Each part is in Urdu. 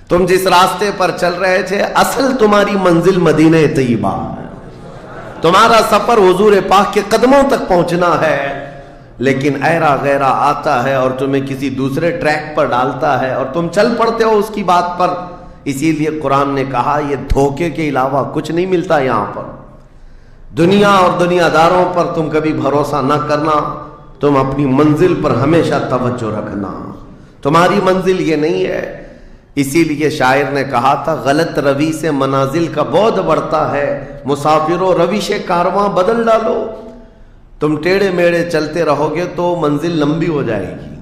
تم جس راستے پر چل رہے تھے اصل تمہاری منزل مدینہ طیبہ ہے، تمہارا سفر حضور پاک کے قدموں تک پہنچنا ہے، لیکن ایرا غیرہ آتا ہے اور تمہیں کسی دوسرے ٹریک پر ڈالتا ہے اور تم چل پڑتے ہو اس کی بات پر۔ اسی لیے قرآن نے کہا یہ دھوکے کے علاوہ کچھ نہیں ملتا یہاں پر۔ دنیا اور دنیا داروں پر تم کبھی بھروسہ نہ کرنا، تم اپنی منزل پر ہمیشہ توجہ رکھنا، تمہاری منزل یہ نہیں ہے۔ اسی لیے شاعر نے کہا تھا غلط روی سے منازل کا بعد بڑھتا ہے، مسافروں روش کارواں بدل ڈالو۔ تم ٹیڑے میڑے چلتے رہو گے تو منزل لمبی ہو جائے گی،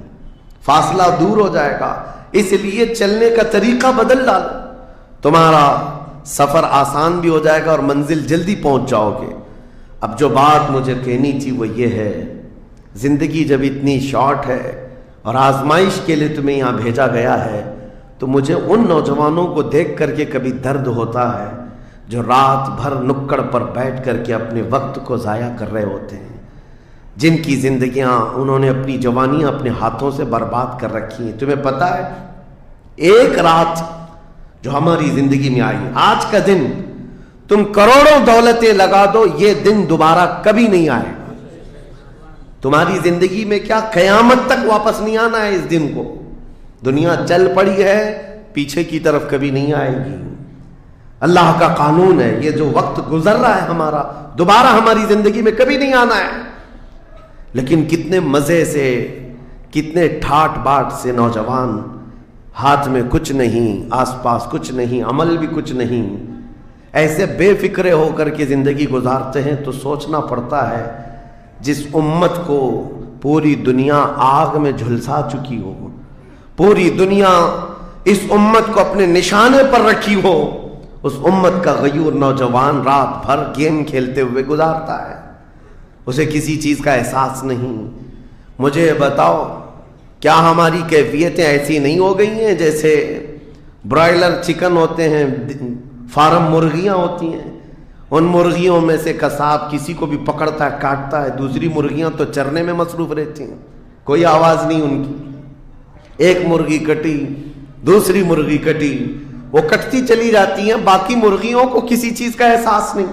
فاصلہ دور ہو جائے گا، اس لیے چلنے کا طریقہ بدل ڈالو، تمہارا سفر آسان بھی ہو جائے گا اور منزل جلدی پہنچ جاؤ گے۔ اب جو بات مجھے کہنی تھی وہ یہ ہے، زندگی جب اتنی شارٹ ہے اور آزمائش کے لیے تمہیں یہاں بھیجا گیا ہے تو مجھے ان نوجوانوں کو دیکھ کر کے کبھی درد ہوتا ہے جو رات بھر نکڑ پر بیٹھ کر کے اپنے وقت کو ضائع کر رہے ہوتے ہیں، جن کی زندگیاں انہوں نے اپنی جوانیاں اپنے ہاتھوں سے برباد کر رکھی ہیں۔ تمہیں پتہ ہے ایک رات جو ہماری زندگی میں آئی، آج کا دن تم کروڑوں دولتیں لگا دو، یہ دن دوبارہ کبھی نہیں آئے گا۔ تمہاری زندگی میں کیا قیامت تک واپس نہیں آنا ہے اس دن کو۔ دنیا چل پڑی ہے، پیچھے کی طرف کبھی نہیں آئے گی۔ اللہ کا قانون ہے، یہ جو وقت گزر رہا ہے ہمارا دوبارہ ہماری زندگی میں کبھی نہیں آنا ہے۔ لیکن کتنے مزے سے، کتنے ٹھاٹ باٹ سے نوجوان، ہاتھ میں کچھ نہیں، آس پاس کچھ نہیں، عمل بھی کچھ نہیں، ایسے بے فکرے ہو کر کے زندگی گزارتے ہیں۔ تو سوچنا پڑتا ہے جس امت کو پوری دنیا آگ میں جھلسا چکی ہو، پوری دنیا اس امت کو اپنے نشانے پر رکھی ہو، اس امت کا غیور نوجوان رات بھر گیم کھیلتے ہوئے گزارتا ہے، اسے کسی چیز کا احساس نہیں۔ مجھے بتاؤ کیا ہماری کیفیتیں ایسی نہیں ہو گئی ہیں جیسے برائلر چکن ہوتے ہیں، فارم مرغیاں ہوتی ہیں، ان مرغیوں میں سے قصاب کسی کو بھی پکڑتا ہے کاٹتا ہے، دوسری مرغیاں تو چرنے میں مصروف رہتی ہیں، کوئی آواز نہیں ان کی۔ ایک مرغی کٹی، دوسری مرغی کٹی، وہ کٹتی چلی جاتی ہیں، باقی مرغیوں کو کسی چیز کا احساس نہیں۔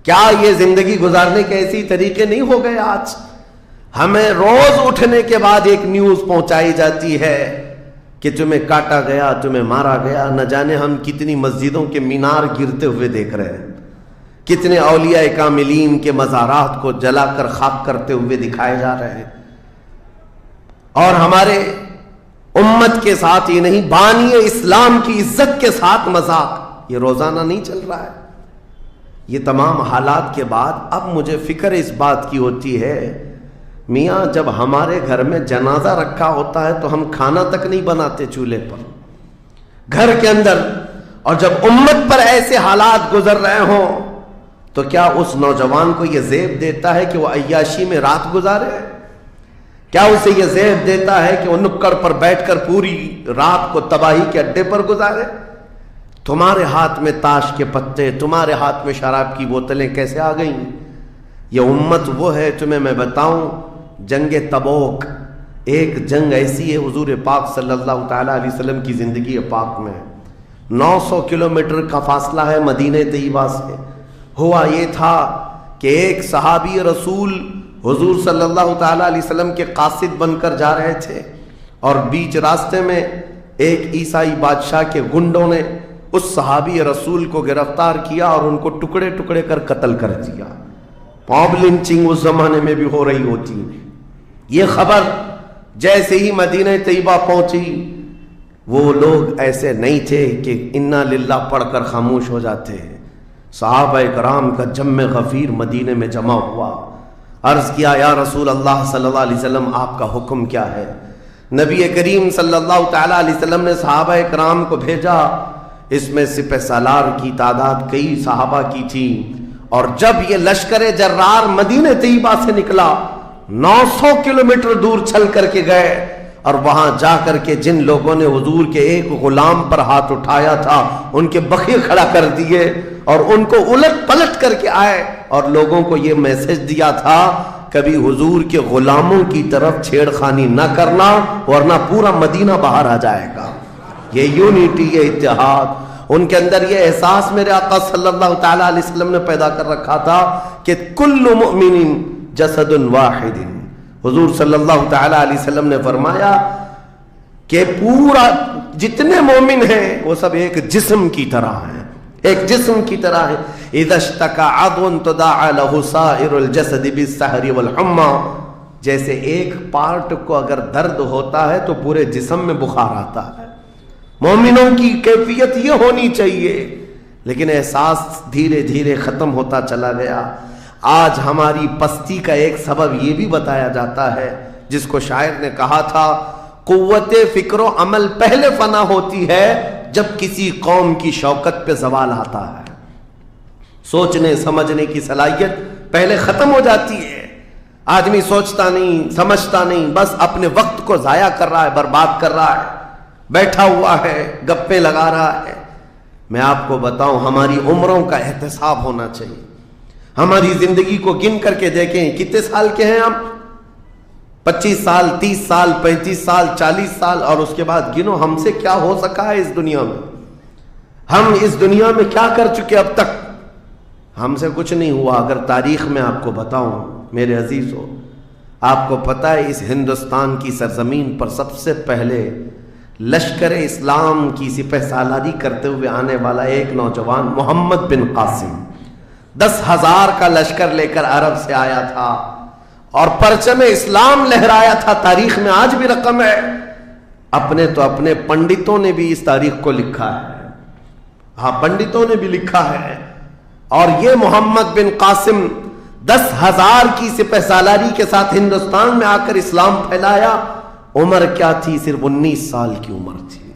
کیا یہ زندگی گزارنے کے ایسی طریقے نہیں ہو گئے آج؟ ہمیں روز اٹھنے کے بعد ایک نیوز پہنچائی جاتی ہے کہ تمہیں کاٹا گیا، تمہیں مارا گیا۔ نہ جانے ہم کتنی مسجدوں کے مینار گرتے ہوئے دیکھ رہے ہیں، کتنے اولیاء کاملین کے مزارات کو جلا کر خاک کرتے ہوئے دکھائے جا رہے ہیں، اور ہمارے امت کے ساتھ یہ نہیں، بانی اسلام کی عزت کے ساتھ مذاق، یہ روزانہ نہیں چل رہا ہے۔ یہ تمام حالات کے بعد اب مجھے فکر اس بات کی ہوتی ہے، میاں جب ہمارے گھر میں جنازہ رکھا ہوتا ہے تو ہم کھانا تک نہیں بناتے چولہے پر گھر کے اندر، اور جب امت پر ایسے حالات گزر رہے ہوں تو کیا اس نوجوان کو یہ زیب دیتا ہے کہ وہ عیاشی میں رات گزارے؟ کیا اسے یہ زیب دیتا ہے کہ وہ نکڑ پر بیٹھ کر پوری رات کو تباہی کے اڈے پر گزارے؟ تمہارے ہاتھ میں تاش کے پتے، تمہارے ہاتھ میں شراب کی بوتلیں کیسے آ گئیں؟ یہ امت وہ ہے، تمہیں میں بتاؤں، جنگ تبوک ایک جنگ ایسی ہے حضور پاک صلی اللہ تعالیٰ علیہ وسلم کی زندگی پاک میں 900 کلومیٹر کا فاصلہ ہے مدینہ طیبہ سے۔ ہوا یہ تھا کہ ایک صحابی رسول حضور صلی اللہ تعالیٰ علیہ وسلم کے قاصد بن کر جا رہے تھے، اور بیچ راستے میں ایک عیسائی بادشاہ کے گنڈوں نے اس صحابی رسول کو گرفتار کیا اور ان کو ٹکڑے ٹکڑے کر قتل کر دیا۔ موب لنچنگ اس زمانے میں بھی ہو رہی ہوتی۔ یہ خبر جیسے ہی مدینہ طیبہ پہنچی، وہ لوگ ایسے نہیں تھے کہ انا للہ پڑھ کر خاموش ہو جاتے ہیں۔ صحابہ کرام کا جم غفیر مدینے میں جمع ہوا، عرض کیا یا رسول اللہ صلی اللہ علیہ وسلم آپ کا حکم کیا ہے؟ نبی کریم صلی اللہ تعالیٰ علیہ وسلم نے صحابہ کرام کو بھیجا، اس میں سپہ سالار کی تعداد کئی صحابہ کی تھی، اور جب یہ لشکر جرار مدینہ طیبہ سے نکلا 900 کلومیٹر دور چل کر کے گئے، اور وہاں جا کر کے جن لوگوں نے حضور کے ایک غلام پر ہاتھ اٹھایا تھا ان کے بخیے کھڑا کر دیے، اور ان کو الٹ پلٹ کر کے آئے اور لوگوں کو یہ میسج دیا تھا کبھی حضور کے غلاموں کی طرف چھیڑ خانی نہ کرنا ورنہ پورا مدینہ باہر آ جائے گا۔ یہ یونٹی، یہ اتحاد، ان کے اندر یہ احساس میرے آقا صلی اللہ تعالیٰ علیہ وسلم نے پیدا کر رکھا تھا کہ کل مؤمن جسد واحد. حضور صلی اللہ تعالیٰ علیہ وسلم نے فرمایا کہ پورا جتنے مومن ہیں وہ سب ایک جسم کی طرح ہیں، ایک جسم کی طرح ہیں. اذا اشتکى عضو تداعى له سائر الجسد بالسحر والحمى، جیسے ایک پارٹ کو اگر درد ہوتا ہے تو پورے جسم میں بخار آتا ہے. مومنوں کی کیفیت یہ ہونی چاہیے، لیکن احساس دھیرے دھیرے ختم ہوتا چلا گیا. آج ہماری پستی کا ایک سبب یہ بھی بتایا جاتا ہے، جس کو شاعر نے کہا تھا قوت فکر و عمل پہلے فنا ہوتی ہے جب کسی قوم کی شوکت پہ زوال آتا ہے. سوچنے سمجھنے کی صلاحیت پہلے ختم ہو جاتی ہے. آدمی سوچتا نہیں، سمجھتا نہیں، بس اپنے وقت کو ضائع کر رہا ہے، برباد کر رہا ہے، بیٹھا ہوا ہے، گپیں لگا رہا ہے. میں آپ کو بتاؤں، ہماری عمروں کا احتساب ہونا چاہیے. ہماری زندگی کو گن کر کے دیکھیں کتنے سال کے ہیں ہم. 25 سال، 30 سال، 35 سال، 40 سال، اور اس کے بعد گنو ہم سے کیا ہو سکا ہے اس دنیا میں. ہم اس دنیا میں کیا کر چکے اب تک؟ ہم سے کچھ نہیں ہوا. اگر تاریخ میں آپ کو بتاؤں میرے عزیزو، آپ کو پتہ ہے اس ہندوستان کی سرزمین پر سب سے پہلے لشکر اسلام کی سپہ سالاری کرتے ہوئے آنے والا ایک نوجوان محمد بن قاسم 10,000 کا لشکر لے کر عرب سے آیا تھا اور پرچم اسلام لہرایا تھا. تاریخ میں آج بھی رقم ہے. اپنے پنڈتوں نے بھی اس تاریخ کو لکھا ہے. ہاں، پنڈتوں نے بھی لکھا ہے. اور یہ محمد بن قاسم 10,000 کی سپہ سالاری کے ساتھ ہندوستان میں آ کر اسلام پھیلایا. عمر کیا تھی؟ صرف 19 سال کی عمر تھی.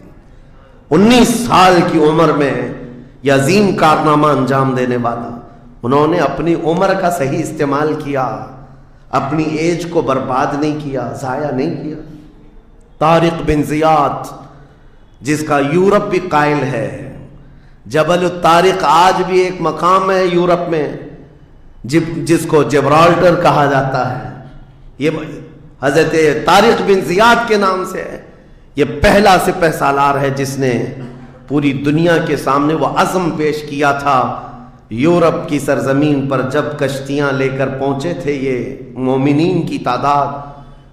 19 سال کی عمر میں یہ عظیم کارنامہ انجام دینے والا، انہوں نے اپنی عمر کا صحیح استعمال کیا، اپنی ایج کو برباد نہیں کیا، ضائع نہیں کیا. طارق بن زیاد، جس کا یورپ بھی قائل ہے، جبل الطارق آج بھی ایک مقام ہے یورپ میں جس کو جبرالٹر کہا جاتا ہے. یہ حضرت طارق بن زیاد کے نام سے ہے. یہ پہلا سپہ سالار ہے جس نے پوری دنیا کے سامنے وہ عزم پیش کیا تھا. یورپ کی سرزمین پر جب کشتیاں لے کر پہنچے تھے یہ مومنین کی تعداد،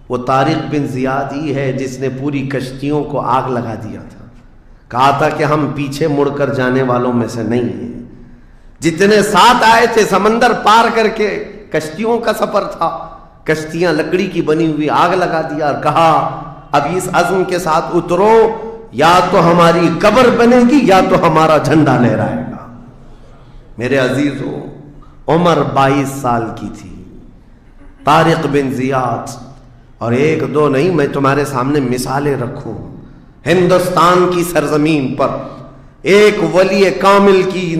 وہ طارق بن زیاد ہی ہے جس نے پوری کشتیوں کو آگ لگا دیا تھا. کہا تھا کہ ہم پیچھے مڑ کر جانے والوں میں سے نہیں ہیں. جتنے ساتھ آئے تھے سمندر پار کر کے، کشتیوں کا سفر تھا، کشتیاں لکڑی کی بنی ہوئی، آگ لگا دیا اور کہا اب اس عزم کے ساتھ اترو، یا تو ہماری قبر بنے گی یا تو ہمارا جھنڈا لہرائے گا. میرے عزیزو، عمر 22 سال کی تھی طارق بن زیاد. اور ایک دو نہیں، میں تمہارے سامنے مثالیں رکھوں. ہندوستان کی سرزمین پر ایک ولی کامل کی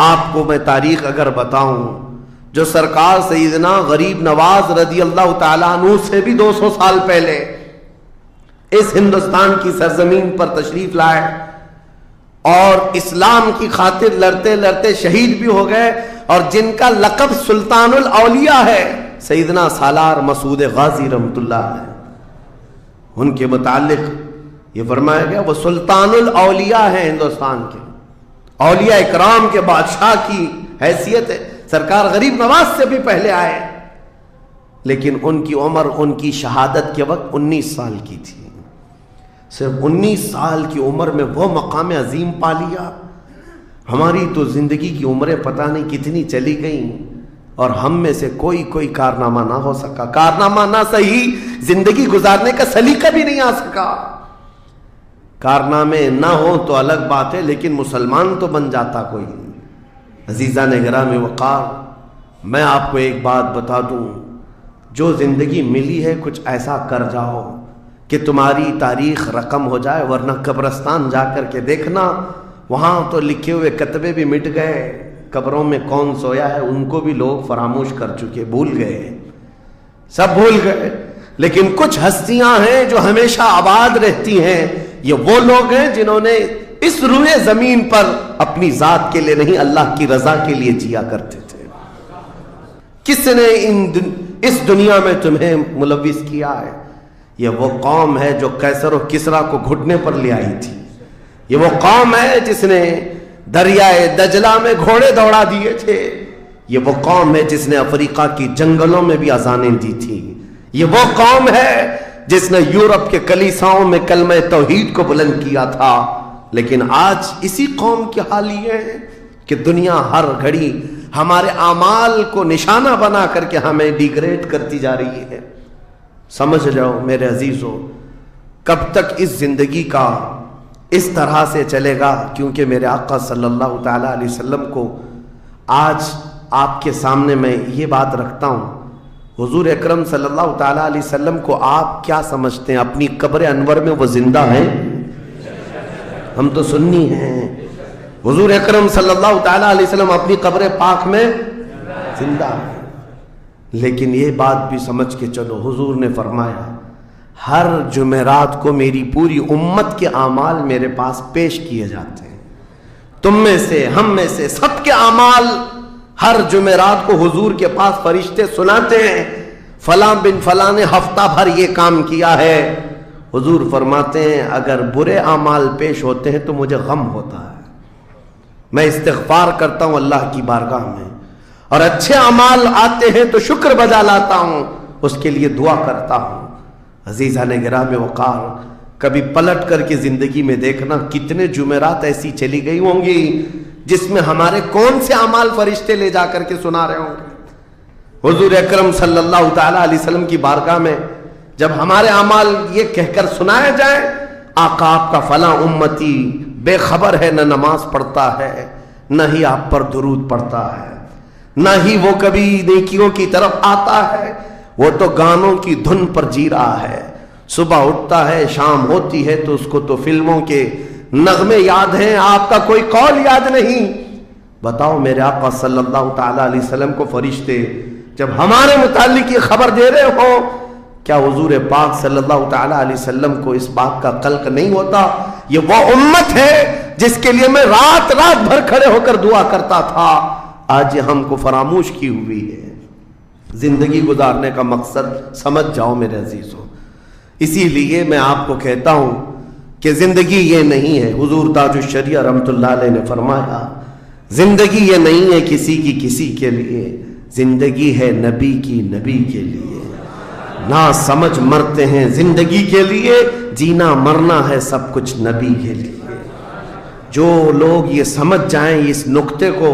آپ کو میں تاریخ اگر بتاؤں، جو سرکار سیدنا غریب نواز رضی اللہ تعالیٰ عنہ سے بھی 200 سال پہلے اس ہندوستان کی سرزمین پر تشریف لائے اور اسلام کی خاطر لڑتے لڑتے شہید بھی ہو گئے، اور جن کا لقب سلطان الاولیاء ہے، سیدنا سالار مسعود غازی رحمۃ اللہ علیہ. ان کے متعلق یہ فرمایا گیا وہ سلطان الاولیاء ہیں. ہندوستان کے اولیاء اکرام کے بادشاہ کی حیثیت ہے. سرکار غریب نواز سے بھی پہلے آئے، لیکن ان کی عمر ان کی شہادت کے وقت 19 سال کی تھی. صرف 19 سال کی عمر میں وہ مقام عظیم پا لیا. ہماری تو زندگی کی عمریں پتہ نہیں کتنی چلی گئیں اور ہم میں سے کوئی کارنامہ نہ ہو سکا. کارنامہ نہ صحیح، زندگی گزارنے کا سلیقہ بھی نہیں آ سکا. کارنامے نہ ہوں تو الگ بات ہے، لیکن مسلمان تو بن جاتا کوئی. عزیزان گرامی وقار، میں آپ کو ایک بات بتا دوں، جو زندگی ملی ہے کچھ ایسا کر جاؤ کہ تمہاری تاریخ رقم ہو جائے، ورنہ قبرستان جا کر کے دیکھنا، وہاں تو لکھے ہوئے کتبے بھی مٹ گئے. قبروں میں کون سویا ہے ان کو بھی لوگ فراموش کر چکے، بھول گئے، سب بھول گئے. لیکن کچھ ہستیاں ہیں جو ہمیشہ آباد رہتی ہیں. یہ وہ لوگ ہیں جنہوں نے اس روئے زمین پر اپنی ذات کے لیے نہیں، اللہ کی رضا کے لیے جیا کرتے تھے. کس نے اس دنیا میں تمہیں ملوث کیا ہے؟ یہ وہ قوم ہے جو قیصر و کسریٰ کو گھٹنے پر لے آئی تھی. یہ وہ قوم ہے جس نے دریائے دجلہ میں گھوڑے دوڑا دیے تھے. یہ وہ قوم ہے جس نے افریقہ کی جنگلوں میں بھی اذانیں دی تھی. یہ وہ قوم ہے جس نے یورپ کے کلیساؤں میں کلمہ توحید کو بلند کیا تھا. لیکن آج اسی قوم کی حال یہ ہے کہ دنیا ہر گھڑی ہمارے اعمال کو نشانہ بنا کر کے ہمیں ڈیگریڈ کرتی جا رہی ہے. سمجھ جاؤ میرے عزیزو، کب تک اس زندگی کا اس طرح سے چلے گا؟ کیونکہ میرے آقا صلی اللہ تعالیٰ علیہ وسلم کو آج آپ کے سامنے میں یہ بات رکھتا ہوں. حضور اکرم صلی اللہ تعالیٰ علیہ وسلم کو آپ کیا سمجھتے ہیں؟ اپنی قبر انور میں وہ زندہ ہیں؟ ہم تو سنی ہیں. حضور اکرم صلی اللہ تعالیٰ علیہ وسلم اپنی قبر پاک میں زندہ ہیں. لیکن یہ بات بھی سمجھ کے چلو، حضور نے فرمایا ہر جمعرات کو میری پوری امت کے اعمال میرے پاس پیش کیے جاتے ہیں. تم میں سے، ہم میں سے، سب کے اعمال ہر جمعرات کو حضور کے پاس فرشتے سناتے ہیں. فلاں بن فلاں نے ہفتہ بھر یہ کام کیا ہے. حضور فرماتے ہیں اگر برے اعمال پیش ہوتے ہیں تو مجھے غم ہوتا ہے، میں استغفار کرتا ہوں اللہ کی بارگاہ میں، اور اچھے اعمال آتے ہیں تو شکر بجا لاتا ہوں، اس کے لیے دعا کرتا ہوں. عزیزان گرام وقار، کبھی پلٹ کر کے زندگی میں دیکھنا کتنے جمعرات ایسی چلی گئی ہوں گی جس میں ہمارے کون سے اعمال فرشتے لے جا کر کے سنا رہے ہوں گے. حضور اکرم صلی اللہ تعالیٰ علیہ وسلم کی بارگاہ میں جب ہمارے اعمال یہ کہہ کر سنائے جائیں آقا آپ کا فلاں امتی بے خبر ہے، نہ نماز پڑھتا ہے، نہ ہی آپ پر درود پڑھتا ہے، نہ ہی وہ کبھی نیکیوں کی طرف آتا ہے، وہ تو گانوں کی دھن پر جی رہا ہے. صبح اٹھتا ہے، شام ہوتی ہے تو اس کو تو فلموں کے نغمے یاد ہیں، آپ کا کوئی قول یاد نہیں. بتاؤ میرے آقا صلی اللہ تعالیٰ علیہ وسلم کو فرشتے جب ہمارے متعلق یہ خبر دے رہے ہو، کیا حضور پاک صلی اللہ تعالیٰ علیہ وسلم کو اس بات کا قلق نہیں ہوتا؟ یہ وہ امت ہے جس کے لیے میں رات رات بھر کھڑے ہو کر دعا کرتا تھا، آج یہ ہم کو فراموش کی ہوئی ہے. زندگی گزارنے کا مقصد سمجھ جاؤ میرے عزیزوں. اسی لیے میں آپ کو کہتا ہوں کہ زندگی یہ نہیں ہے. حضور تاج الشریعہ رحمۃ اللہ علیہ نے فرمایا زندگی یہ نہیں ہے کسی کی کسی کے لیے، زندگی ہے نبی کی نبی کے لیے. نہ سمجھ مرتے ہیں زندگی کے لیے، جینا مرنا ہے سب کچھ نبی کے لیے. جو لوگ یہ سمجھ جائیں اس نقطے کو،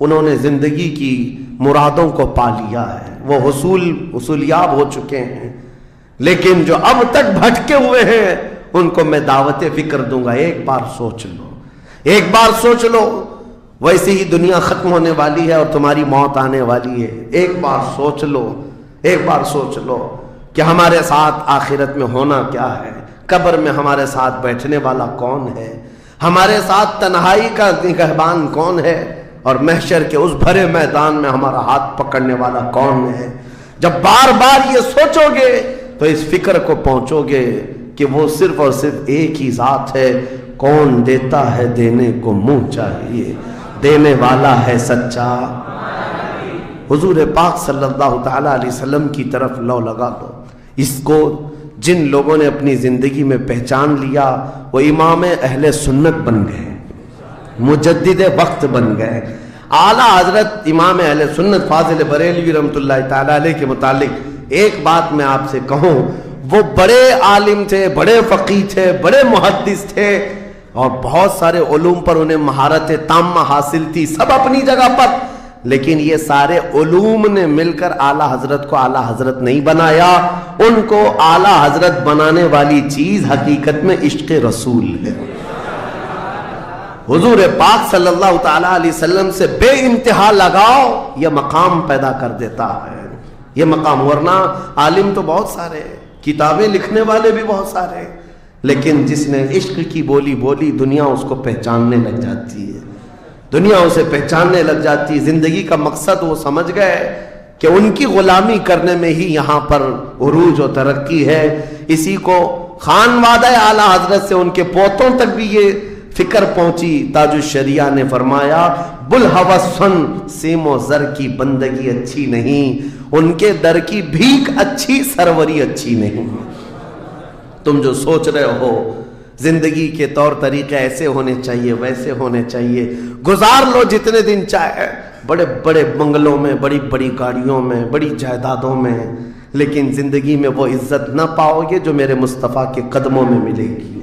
انہوں نے زندگی کی مرادوں کو پا لیا ہے، وہ حصولیاب ہو چکے ہیں. لیکن جو اب تک بھٹکے ہوئے ہیں ان کو میں دعوت فکر دوں گا. ایک بار سوچ لو، ایک بار سوچ لو، ویسے ہی دنیا ختم ہونے والی ہے اور تمہاری موت آنے والی ہے. ایک بار سوچ لو، ایک بار سوچ لو کہ ہمارے ساتھ آخرت میں ہونا کیا ہے، قبر میں ہمارے ساتھ بیٹھنے والا کون ہے، ہمارے ساتھ تنہائی کا نگہبان کون ہے، اور محشر کے اس بھرے میدان میں ہمارا ہاتھ پکڑنے والا کون ہے. جب بار بار یہ سوچو گے تو اس فکر کو پہنچو گے کہ وہ صرف اور صرف ایک ہی ذات ہے. کون دیتا ہے دینے کو منہ چاہیے، دینے والا ہے سچا. حضور پاک صلی اللہ تعالیٰ علیہ وسلم کی طرف لو لگا دو. اس کو جن لوگوں نے اپنی زندگی میں پہچان لیا وہ امام اہل سنت بن گئے، مجدد وقت بن گئے. اعلیٰ حضرت امام اہل سنت فاضل بریلوی رحمۃ اللہ تعالیٰ علیہ کے متعلق ایک بات میں آپ سے کہوں، وہ بڑے عالم تھے، بڑے فقیہ تھے، بڑے محدث تھے، اور بہت سارے علوم پر انہیں مہارت تامہ حاصل تھی، سب اپنی جگہ پر. لیکن یہ سارے علوم نے مل کر اعلیٰ حضرت کو اعلیٰ حضرت نہیں بنایا. ان کو اعلیٰ حضرت بنانے والی چیز حقیقت میں عشق رسول ہے. حضور پاک صلی اللہ تعالیٰ علیہ وسلم سے بے انتہا لگاؤ یہ مقام پیدا کر دیتا ہے. یہ مقام، ورنہ عالم تو بہت سارے، کتابیں لکھنے والے بھی بہت سارے، لیکن جس نے عشق کی بولی بولی دنیا اس کو پہچاننے لگ جاتی ہے، دنیا اسے پہچاننے لگ جاتی ہے. زندگی کا مقصد وہ سمجھ گئے کہ ان کی غلامی کرنے میں ہی یہاں پر عروج و ترقی ہے. اسی کو خانوادہ اعلیٰ حضرت سے ان کے پوتوں تک بھی یہ فکر پہنچی. تاج الشریعہ نے فرمایا بلحوثن سیم و زر کی بندگی اچھی نہیں، ان کے در کی بھیک اچھی، سروری اچھی نہیں. تم جو سوچ رہے ہو زندگی کے طور طریقے ایسے ہونے چاہیے، ویسے ہونے چاہیے، گزار لو جتنے دن چاہے، بڑے بڑے بنگلوں میں، بڑی بڑی گاڑیوں میں، بڑی جائیدادوں میں، لیکن زندگی میں وہ عزت نہ پاؤ گے جو میرے مصطفیٰ کے قدموں میں ملے گی،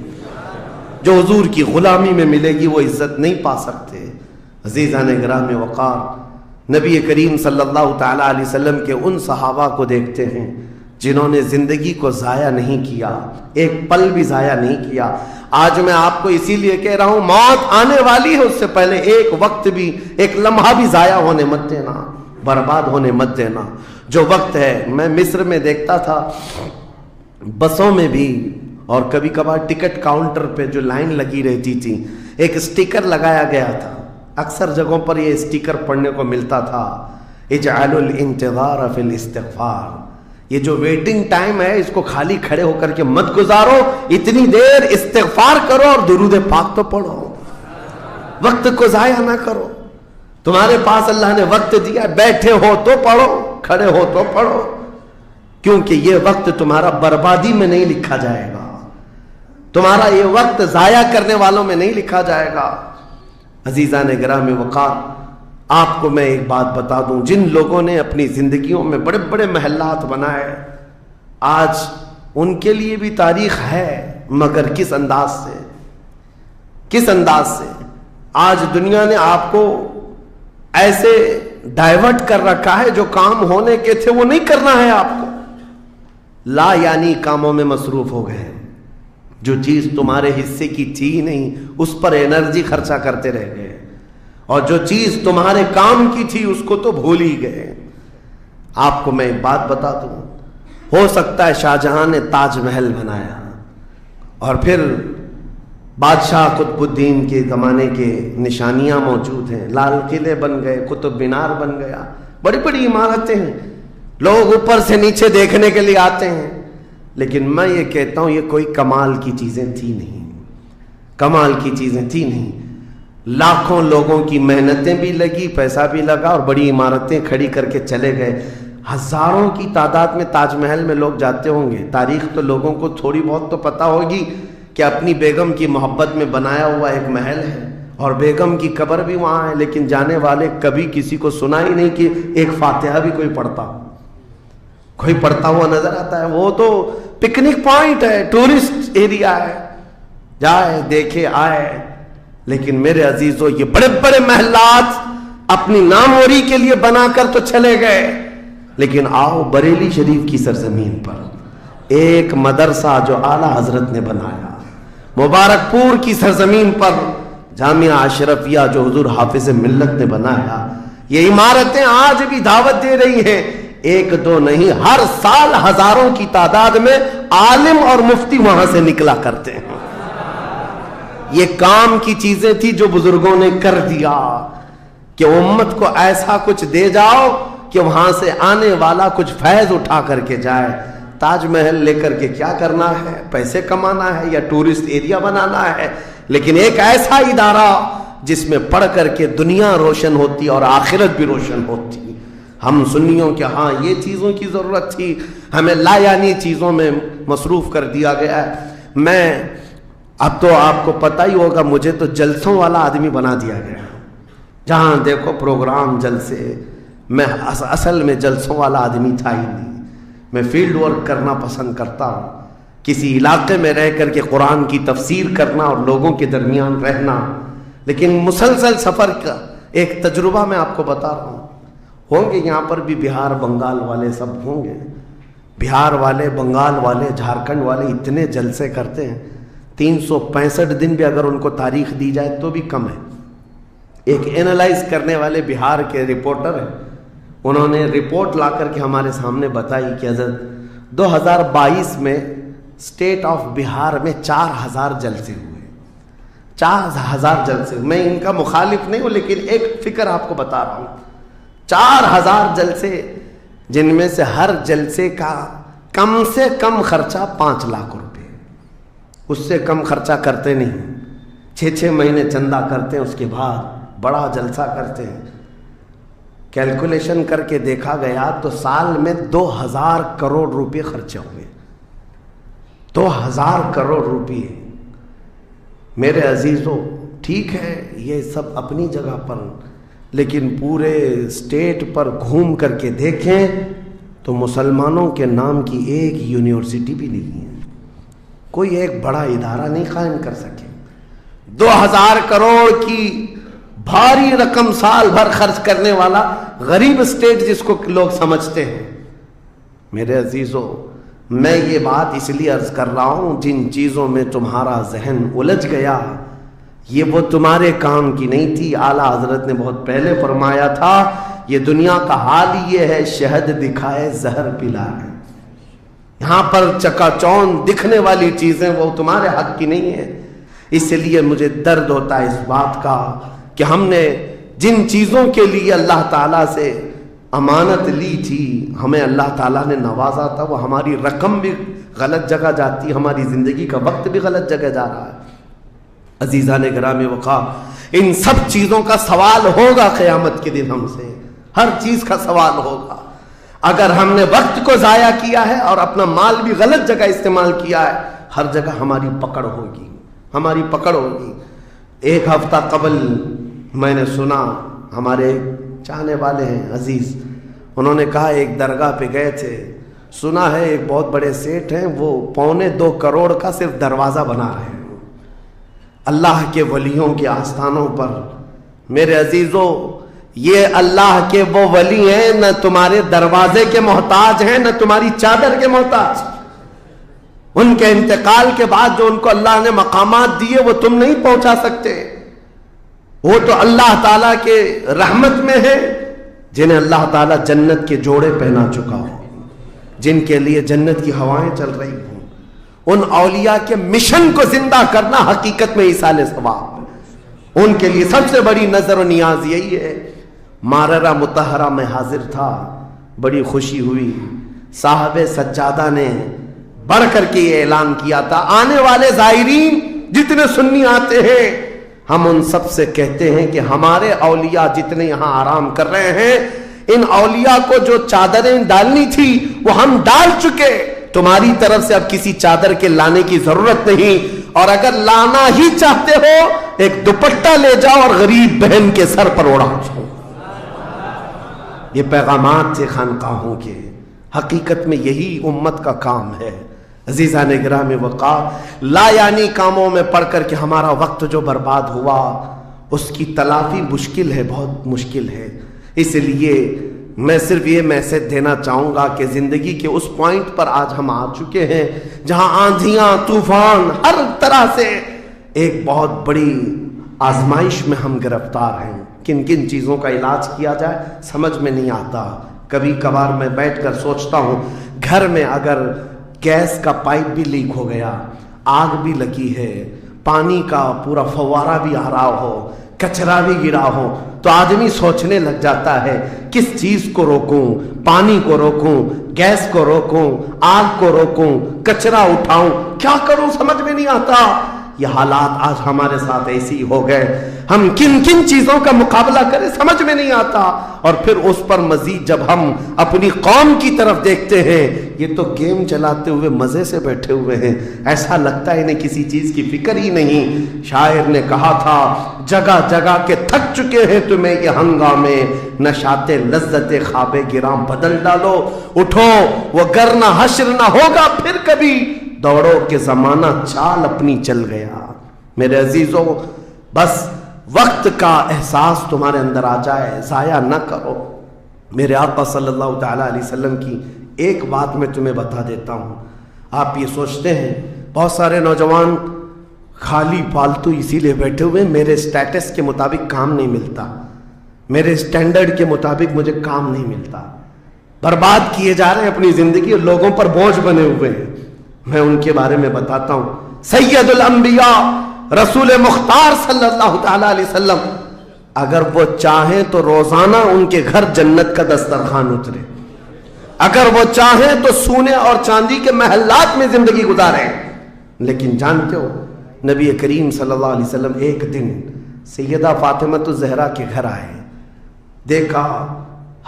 جو حضور کی غلامی میں ملے گی، وہ عزت نہیں پا سکتے۔ عزیزان گرامی وقار، نبی کریم صلی اللہ تعالیٰ علیہ وسلم کے ان صحابہ کو دیکھتے ہیں جنہوں نے زندگی کو ضائع نہیں کیا، ایک پل بھی ضائع نہیں کیا۔ آج میں آپ کو اسی لیے کہہ رہا ہوں، موت آنے والی ہے، اس سے پہلے ایک وقت بھی، ایک لمحہ بھی ضائع ہونے مت دینا، برباد ہونے مت دینا۔ جو وقت ہے، میں مصر میں دیکھتا تھا بسوں میں بھی، اور کبھی کبھار ٹکٹ کاؤنٹر پہ جو لائن لگی رہتی تھی، ایک اسٹیکر لگایا گیا تھا، اکثر جگہوں پر یہ اسٹیکر پڑھنے کو ملتا تھا، اجعلوا الانتظار فی الاستغفار، یہ جو ویٹنگ ٹائم ہے اس کو خالی کھڑے ہو کر کے مت گزارو، اتنی دیر استغفار کرو اور درود پاک تو پڑھو، وقت کو ضائع نہ کرو۔ تمہارے پاس اللہ نے وقت دیا، بیٹھے ہو تو پڑھو، کھڑے ہو تو پڑھو، کیونکہ یہ وقت تمہارا بربادی میں نہیں لکھا جائے گا، تمہارا یہ وقت ضائع کرنے والوں میں نہیں لکھا جائے گا۔ عزیزان گرامی وقار، آپ کو میں ایک بات بتا دوں، جن لوگوں نے اپنی زندگیوں میں بڑے بڑے محلات بنائے، آج ان کے لیے بھی تاریخ ہے، مگر کس انداز سے، کس انداز سے۔ آج دنیا نے آپ کو ایسے ڈائیورٹ کر رکھا ہے، جو کام ہونے کے تھے وہ نہیں کرنا ہے آپ کو، لا یعنی کاموں میں مصروف ہو گئے، جو چیز تمہارے حصے کی تھی نہیں اس پر انرجی خرچہ کرتے رہ گئے، اور جو چیز تمہارے کام کی تھی اس کو تو بھول ہی گئے۔ آپ کو میں ایک بات بتا دوں، ہو سکتا ہے شاہ جہاں نے تاج محل بنایا، اور پھر بادشاہ قطب الدین کے زمانے کے نشانیاں موجود ہیں، لال قلعے بن گئے، قطب مینار بن گیا، بڑی بڑی عمارتیں ہیں، لوگ اوپر سے نیچے دیکھنے کے لیے آتے ہیں، لیکن میں یہ کہتا ہوں یہ کوئی کمال کی چیزیں تھی نہیں، کمال کی چیزیں تھی نہیں۔ لاکھوں لوگوں کی محنتیں بھی لگی، پیسہ بھی لگا، اور بڑی عمارتیں کھڑی کر کے چلے گئے۔ ہزاروں کی تعداد میں تاج محل میں لوگ جاتے ہوں گے، تاریخ تو لوگوں کو تھوڑی بہت تو پتہ ہوگی کہ اپنی بیگم کی محبت میں بنایا ہوا ایک محل ہے، اور بیگم کی قبر بھی وہاں ہے، لیکن جانے والے کبھی کسی کو سنا ہی نہیں کہ ایک فاتحہ بھی کوئی پڑھتا ہوا نظر آتا ہے۔ وہ تو پکنک پوائنٹ ہے، ٹورسٹ ایریا ہے، جائے دیکھے آئے۔ لیکن میرے عزیزو، یہ بڑے بڑے محلات اپنی ناموری کے لیے بنا کر تو چلے گئے، لیکن آؤ بریلی شریف کی سرزمین پر ایک مدرسہ جو اعلیٰ حضرت نے بنایا، مبارک پور کی سرزمین پر جامعہ اشرفیہ جو حضور حافظ ملت نے بنایا، یہ عمارتیں آج بھی دعوت دے رہی ہیں، ایک دو نہیں، ہر سال ہزاروں کی تعداد میں عالم اور مفتی وہاں سے نکلا کرتے ہیں۔ یہ کام کی چیزیں تھی جو بزرگوں نے کر دیا کہ امت کو ایسا کچھ دے جاؤ کہ وہاں سے آنے والا کچھ فیض اٹھا کر کے جائے۔ تاج محل لے کر کے کیا کرنا ہے؟ پیسے کمانا ہے یا ٹورسٹ ایریا بنانا ہے؟ لیکن ایک ایسا ادارہ جس میں پڑھ کر کے دنیا روشن ہوتی اور آخرت بھی روشن ہوتی۔ ہم سنیوں کے ہاں یہ چیزوں کی ضرورت تھی، ہمیں لا یعنی چیزوں میں مصروف کر دیا گیا ہے۔ میں اب تو آپ کو پتہ ہی ہوگا، مجھے تو جلسوں والا آدمی بنا دیا گیا، جہاں دیکھو پروگرام جلسے۔ میں اصل میں جلسوں والا آدمی تھا ہی نہیں، میں فیلڈ ورک کرنا پسند کرتا ہوں، کسی علاقے میں رہ کر کے قرآن کی تفسیر کرنا اور لوگوں کے درمیان رہنا۔ لیکن مسلسل سفر کا ایک تجربہ میں آپ کو بتا رہا ہوں، ہوں گے یہاں پر بھی بہار بنگال والے، سب ہوں گے، بہار والے، بنگال والے، جھارکھنڈ والے اتنے جلسے کرتے ہیں، 365 دن بھی اگر ان کو تاریخ دی جائے تو بھی کم ہے۔ ایک اینالائز کرنے والے بہار کے رپورٹر ہیں، انہوں نے رپورٹ لا کر کے ہمارے سامنے بتائی کہ حضرت 2022 میں اسٹیٹ آف بہار میں 4000 جلسے ہوئے، 4000 جلسے۔ میں ان کا مخالف نہیں ہوں، لیکن ایک فکر آپ کو بتا رہا ہوں، 4000 جلسے، جن میں سے ہر جلسے کا کم سے کم خرچہ 5 لاکھ روپے، اس سے کم خرچہ کرتے نہیں، 6 مہینے چندہ کرتے ہیں، اس کے بعد بڑا جلسہ کرتے ہیں۔ کیلکولیشن کر کے دیکھا گیا تو سال میں 2000 کروڑ روپے خرچے ہوئے، 2000 کروڑ روپے. میرے عزیزوں ٹھیک ہے یہ سب اپنی جگہ پر، لیکن پورے اسٹیٹ پر گھوم کر کے دیکھیں تو مسلمانوں کے نام کی ایک یونیورسٹی بھی نہیں ہے، کوئی ایک بڑا ادارہ نہیں قائم کر سکے. 2000 کروڑ کی بھاری رقم سال بھر خرچ کرنے والا غریب اسٹیٹ جس کو لوگ سمجھتے ہیں. میرے عزیزوں میں یہ بات اس لیے عرض کر رہا ہوں، جن چیزوں میں تمہارا ذہن الجھ گیا یہ وہ تمہارے کام کی نہیں تھی. اعلیٰ حضرت نے بہت پہلے فرمایا تھا یہ دنیا کا حال یہ ہے، شہد دکھائے زہر پلائے. یہاں پر چکا چوند دکھنے والی چیزیں وہ تمہارے حق کی نہیں ہیں. اس لیے مجھے درد ہوتا ہے اس بات کا کہ ہم نے جن چیزوں کے لیے اللہ تعالیٰ سے امانت لی تھی، ہمیں اللہ تعالیٰ نے نوازا تھا، وہ ہماری رقم بھی غلط جگہ جاتی، ہماری زندگی کا وقت بھی غلط جگہ جا رہا ہے. عزیزان گرامی وقار، ان سب چیزوں کا سوال ہوگا قیامت کے دن ہم سے، ہر چیز کا سوال ہوگا. اگر ہم نے وقت کو ضائع کیا ہے اور اپنا مال بھی غلط جگہ استعمال کیا ہے، ہر جگہ ہماری پکڑ ہوگی، ہماری پکڑ ہوگی. ایک ہفتہ قبل میں نے سنا، ہمارے چاہنے والے ہیں عزیز، انہوں نے کہا ایک درگاہ پہ گئے تھے، سنا ہے ایک بہت بڑے سیٹ ہیں وہ 2.25 کروڑ کا صرف دروازہ بنا رہے ہیں اللہ کے ولیوں کے آستانوں پر. میرے عزیزوں یہ اللہ کے وہ ولی ہیں، نہ تمہارے دروازے کے محتاج ہیں نہ تمہاری چادر کے محتاج. ان کے انتقال کے بعد جو ان کو اللہ نے مقامات دیے وہ تم نہیں پہنچا سکتے. وہ تو اللہ تعالیٰ کے رحمت میں ہے جنہیں اللہ تعالیٰ جنت کے جوڑے پہنا چکا ہو، جن کے لیے جنت کی ہوائیں چل رہی ہوں. ان اولیاء کے مشن کو زندہ کرنا حقیقت میں ایصال ثواب. ان کے لیے سب سے بڑی نظر و نیاز یہی ہے. ماررہ مطہرہ میں حاضر تھا، بڑی خوشی ہوئی. صاحب سجادہ نے بڑھ کر کے یہ اعلان کیا تھا، آنے والے زائرین جتنے سنی آتے ہیں ہم ان سب سے کہتے ہیں کہ ہمارے اولیاء جتنے یہاں آرام کر رہے ہیں، ان اولیاء کو جو چادریں ڈالنی تھی وہ ہم ڈال چکے. تمہاری طرف سے اب کسی چادر کے لانے کی ضرورت نہیں، اور اگر لانا ہی چاہتے ہو ایک دوپٹہ لے جاؤ اور غریب بہن کے سر پر اڑا جاؤ. یہ پیغامات تھے خانقاہوں کے. حقیقت میں یہی امت کا کام ہے. عزیزان گرامی وقار، لا یعنی کاموں میں پڑھ کر کے ہمارا وقت جو برباد ہوا اس کی تلافی مشکل ہے، بہت مشکل ہے. اس لیے میں صرف یہ میسج دینا چاہوں گا کہ زندگی کے اس پوائنٹ پر آج ہم آ چکے ہیں جہاں آندھیاں طوفان ہر طرح سے ایک بہت بڑی آزمائش میں ہم گرفتار ہیں. کن کن چیزوں کا علاج کیا جائے سمجھ میں نہیں آتا. کبھی کبھار میں بیٹھ کر سوچتا ہوں گھر میں اگر گیس کا پائپ بھی لیک ہو گیا، آگ بھی لگی ہے، پانی کا پورا فوارہ بھی آ رہا ہو، کچرا بھی گرا ہو، تو آدمی سوچنے لگ جاتا ہے کس چیز کو روکوں، پانی کو روکوں، گیس کو روکوں، آگ کو روکوں، کچرا اٹھاؤں، کیا کروں سمجھ میں نہیں آتا. یہ حالات آج ہمارے ساتھ ایسی ہو گئے، ہم کن کن چیزوں کا مقابلہ کریں سمجھ میں نہیں آتا. اور پھر اس پر مزید جب ہم اپنی قوم کی طرف دیکھتے ہیں، یہ تو گیم چلاتے ہوئے مزے سے بیٹھے ہوئے ہیں، ایسا لگتا ہے انہیں کسی چیز کی فکر ہی نہیں. شاعر نے کہا تھا جگہ جگہ کے تھک چکے ہیں تمہیں یہ ہنگامے، نشاط لذت خواب گراں بدل ڈالو، اٹھو وہ گر نہ حشر نہ ہوگا پھر کبھی، دوڑو کہ زمانہ چال اپنی چل گیا. میرے عزیزوں بس وقت کا احساس تمہارے اندر آ جائے، ضائع نہ کرو. میرے آقا صلی اللہ تعالیٰ علیہ وسلم کی ایک بات میں تمہیں بتا دیتا ہوں. آپ یہ سوچتے ہیں بہت سارے نوجوان خالی فالتو اسی لیے بیٹھے ہوئے، میرے سٹیٹس کے مطابق کام نہیں ملتا، میرے سٹینڈرڈ کے مطابق مجھے کام نہیں ملتا، برباد کیے جا رہے ہیں اپنی زندگی اور لوگوں پر بوجھ بنے ہوئے ہیں. میں ان کے بارے میں بتاتا ہوں. سید الانبیاء رسول مختار صلی اللہ تعالیٰ علیہ وسلم اگر وہ چاہیں تو روزانہ ان کے گھر جنت کا دسترخوان اترے، اگر وہ چاہیں تو سونے اور چاندی کے محلات میں زندگی گزاریں. لیکن جانتے ہو نبی کریم صلی اللہ علیہ وسلم ایک دن سیدہ فاطمہ الزہرا کے گھر آئے، دیکھا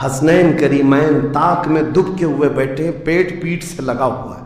حسنین کریمین تاک میں دبکے ہوئے بیٹھے، پیٹ پیٹ سے لگا ہوا ہے.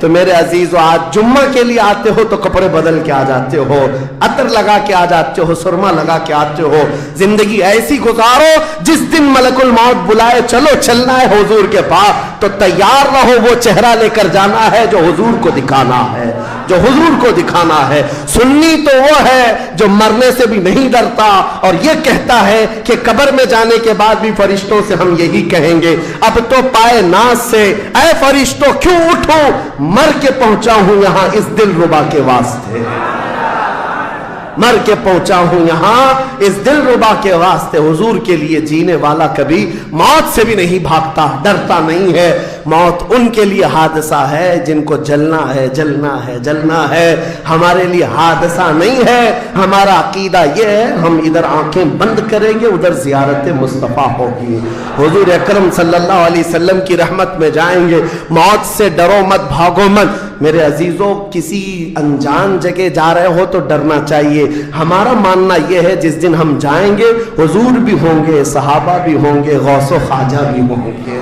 تو میرے عزیزو آج جمعہ کے لیے آتے ہو تو کپڑے بدل کے آ جاتے ہو, عطر لگا کے آ جاتے ہو, سرما لگا کے آتے ہو. زندگی ایسی گزارو جس دن ملک الموت بلائے چلو چلنا ہے حضور کے پاس تو تیار رہو, وہ چہرہ لے کر جانا ہے جو حضور کو دکھانا ہے, جو حضور کو دکھانا ہے. سنی تو وہ ہے جو مرنے سے بھی نہیں ڈرتا اور یہ کہتا ہے کہ قبر میں جانے کے بعد بھی فرشتوں سے ہم یہی کہیں گے, اب تو پائے ناز سے اے فرشتوں کیوں اٹھو, مر کے پہنچا ہوں یہاں اس دل ربا کے واسطے, مر کے پہنچا ہوں یہاں اس دل ربا کے واسطے. حضور کے لیے جینے والا کبھی موت سے بھی نہیں بھاگتا, ڈرتا نہیں ہے. موت ان کے لیے حادثہ ہے جن کو جلنا ہے, جلنا ہے, جلنا ہے. ہمارے لیے حادثہ نہیں ہے. ہمارا عقیدہ یہ ہے ہم ادھر آنکھیں بند کریں گے ادھر زیارت مصطفیٰ ہوگی, حضور اکرم صلی اللہ علیہ وسلم کی رحمت میں جائیں گے. موت سے ڈرو مت, بھاگو مت. میرے عزیزوں کسی انجان جگہ جا رہے ہو تو ڈرنا چاہیے. ہمارا ماننا یہ ہے جس دن ہم جائیں گے حضور بھی ہوں گے, صحابہ بھی ہوں گے, غوث و خواجہ بھی ہوں گے.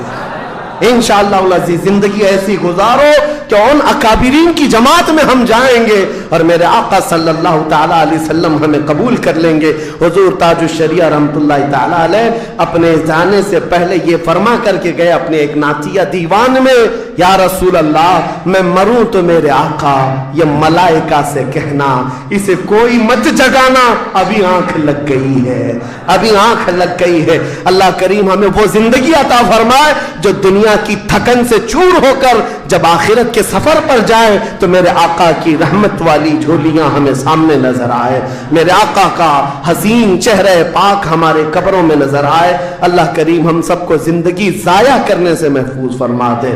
انشاءاللہ العزیز زندگی ایسی گزارو کہ ان اکابرین کی جماعت میں ہم جائیں گے اور میرے آقا صلی اللہ تعالیٰ علیہ وسلم ہمیں قبول کر لیں گے. حضور تاج الشریعہ رحمت اللہ تعالیٰ علیہ اپنے جانے سے پہلے یہ فرما کر کے گئے اپنے ایک نعتیہ دیوان میں, یا رسول اللہ میں مروں تو میرے آقا یہ ملائکہ سے کہنا اسے کوئی مت جگانا, ابھی آنکھ لگ گئی ہے, ابھی آنکھ لگ گئی ہے. اللہ کریم ہمیں وہ زندگی عطا فرمائے جو دنیا کی تھکن سے چور ہو کر جب آخرت کے سفر پر جائے تو میرے آقا کی رحمت والی جھولیاں ہمیں سامنے نظر آئے, میرے آقا کا حسین چہرہ پاک ہمارے قبروں میں نظر آئے. اللہ کریم ہم سب کو زندگی ضائع کرنے سے محفوظ فرما دے.